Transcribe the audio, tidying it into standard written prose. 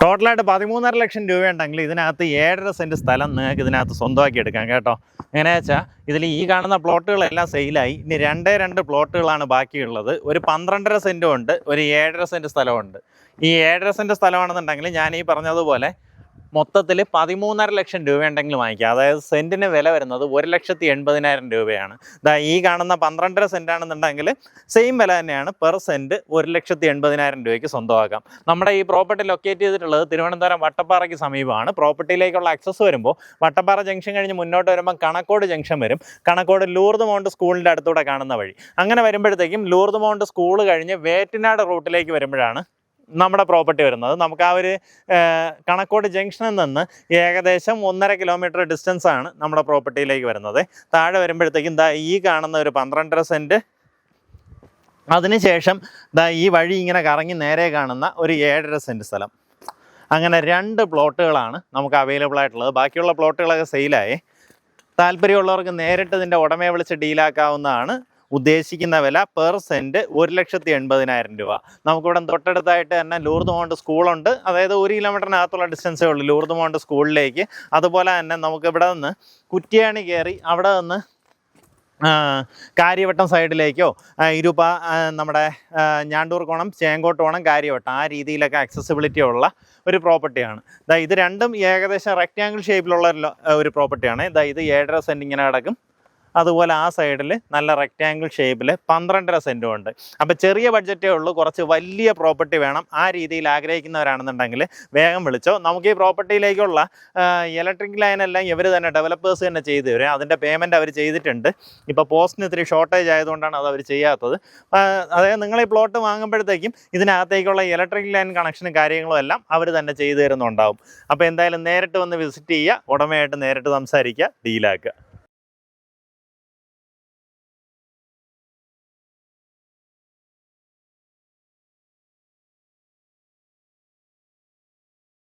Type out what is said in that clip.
ടോട്ടലായിട്ട് 13.5 ലക്ഷം രൂപയുണ്ടെങ്കിൽ ഇതിനകത്ത് 7.5 സെൻറ്റ് സ്ഥലം നിങ്ങൾക്ക് ഇതിനകത്ത് സ്വന്തമാക്കി എടുക്കാം കേട്ടോ. എങ്ങനെയാ വെച്ചാൽ ഇതിൽ ഈ കാണുന്ന പ്ലോട്ടുകളെല്ലാം സെയിലായി. ഇനി 2 പ്ലോട്ടുകളാണ് ബാക്കിയുള്ളത്. ഒരു 12.5 സെൻറ്റും ഉണ്ട്, ഒരു 7.5 സെൻറ്റ് സ്ഥലമുണ്ട്. ഈ 7.5 സെൻറ്റ് സ്ഥലമാണെന്നുണ്ടെങ്കിൽ ഞാൻ ഈ പറഞ്ഞതുപോലെ മൊത്തത്തിൽ 13.5 ലക്ഷം രൂപയുണ്ടെങ്കിൽ വാങ്ങിക്കുക. അതായത് സെൻറ്റിന് വില വരുന്നത് 1,80,000 രൂപയാണ്. ഈ കാണുന്ന 12.5 സെൻറ്റ് ആണെന്നുണ്ടെങ്കിൽ സെയിം വില തന്നെയാണ്. പെർ സെൻറ്റ് 1,80,000 രൂപയ്ക്ക് സ്വന്തമാക്കാം. നമ്മുടെ ഈ പ്രോപ്പർട്ടി ലൊക്കേറ്റ് ചെയ്തിട്ടുള്ളത് തിരുവനന്തപുരം വട്ടപ്പാറയ്ക്ക് സമീപമാണ്. പ്രോപ്പർട്ടിയിലേക്കുള്ള ആക്സസ് വരുമ്പോൾ വട്ടപ്പാറ ജംഗ്ഷൻ കഴിഞ്ഞ് മുന്നോട്ട് വരുമ്പോൾ കണക്കോട് ജംഗ്ഷൻ വരും. കണക്കോട് ലൂർദ് മൗണ്ട് സ്കൂളിൻ്റെ അടുത്തൂടെ കാണുന്ന വഴി. അങ്ങനെ വരുമ്പോഴത്തേക്കും ലൂർദ് മൗണ്ട് സ്കൂൾ കഴിഞ്ഞ് വേറ്റനാട് റൂട്ടിലേക്ക് വരുമ്പോഴാണ് നമ്മുടെ പ്രോപ്പർട്ടി വരുന്നത്. നമുക്ക് ആ ഒരു കണക്കോട് ജംഗ്ഷനിൽ നിന്ന് ഏകദേശം 1.5 കിലോമീറ്റർ ഡിസ്റ്റൻസ് ആണ് നമ്മുടെ പ്രോപ്പർട്ടിയിലേക്ക് വരുന്നത്. താഴെ വരുമ്പോഴത്തേക്കും ഈ കാണുന്ന ഒരു 12.5 സെൻറ്റ്, അതിനുശേഷം ഈ വഴി ഇങ്ങനെ കറങ്ങി നേരെ കാണുന്ന ഒരു 7.5 സെൻറ്റ് സ്ഥലം. അങ്ങനെ 2 പ്ലോട്ടുകളാണ് നമുക്ക് അവൈലബിൾ ആയിട്ടുള്ളത്. ബാക്കിയുള്ള പ്ലോട്ടുകളൊക്കെ സെയിലായി. താല്പര്യമുള്ളവർക്ക് നേരിട്ട് ഇതിൻ്റെ ഉടമയെ വിളിച്ച് ഡീലാക്കാവുന്നതാണ്. ഉദ്ദേശിക്കുന്ന വില പെർ സെൻറ്റ് 1,80,000 രൂപ. നമുക്കിവിടെ തൊട്ടടുത്തായിട്ട് തന്നെ ലൂർദ് മൗണ്ട് സ്കൂളുണ്ട്. അതായത് 1 കിലോമീറ്ററിനകത്തുള്ള ഡിസ്റ്റൻസേ ഉള്ളൂ ലൂർദ് മൗണ്ട് സ്കൂളിലേക്ക്. അതുപോലെ തന്നെ നമുക്കിവിടെ നിന്ന് കുറ്റ്യാണി കയറി അവിടെ നിന്ന് കാര്യവട്ടം സൈഡിലേക്കോ നമ്മുടെ ഞാണ്ടൂർക്കോണം ചേങ്കോട്ടോണം കാര്യവട്ടം ആ രീതിയിലൊക്കെ ആക്സസിബിലിറ്റി ഉള്ള ഒരു പ്രോപ്പർട്ടിയാണ്. ഇത് രണ്ടും ഏകദേശം റെക്റ്റാങ്കിൾ ഷേപ്പിലുള്ള ഒരു പ്രോപ്പർട്ടിയാണ്. ഇത് 7.5 സെൻറ്റ് ഇങ്ങനെ കിടക്കും. അതുപോലെ ആ സൈഡിൽ നല്ല റെക്റ്റാങ്കിൾ ഷേപ്പിൽ 12.5 സെൻറ്റും ഉണ്ട്. അപ്പോൾ ചെറിയ ബഡ്ജറ്റേ ഉള്ളൂ, കുറച്ച് വലിയ പ്രോപ്പർട്ടി വേണം, ആ രീതിയിൽ ആഗ്രഹിക്കുന്നവരാണെന്നുണ്ടെങ്കിൽ വേഗം വിളിച്ചോ. നമുക്ക് ഈ പ്രോപ്പർട്ടിയിലേക്കുള്ള ഇലക്ട്രിക് ലൈനെല്ലാം ഇവർ തന്നെ ഡെവലപ്പേഴ്സ് തന്നെ ചെയ്തു തരും. അതിൻ്റെ പേയ്മെൻറ്റ് അവർ ചെയ്തിട്ടുണ്ട്. ഇപ്പോൾ പോസ്റ്റിന് ഇത്തിരി ഷോർട്ടേജ് ആയതുകൊണ്ടാണ് അത് അവർ ചെയ്യാത്തത്. അതായത് നിങ്ങൾ ഈ പ്ലോട്ട് വാങ്ങുമ്പോഴത്തേക്കും ഇതിനകത്തേക്കുള്ള ഇലക്ട്രിക് ലൈൻ കണക്ഷനും കാര്യങ്ങളും എല്ലാം അവർ തന്നെ ചെയ്തു തരുന്നുണ്ടാവും. അപ്പോൾ എന്തായാലും നേരിട്ട് വന്ന് വിസിറ്റ് ചെയ്യുക, ഉടമയായിട്ട് നേരിട്ട് സംസാരിക്കുക, ഡീലാക്കുക.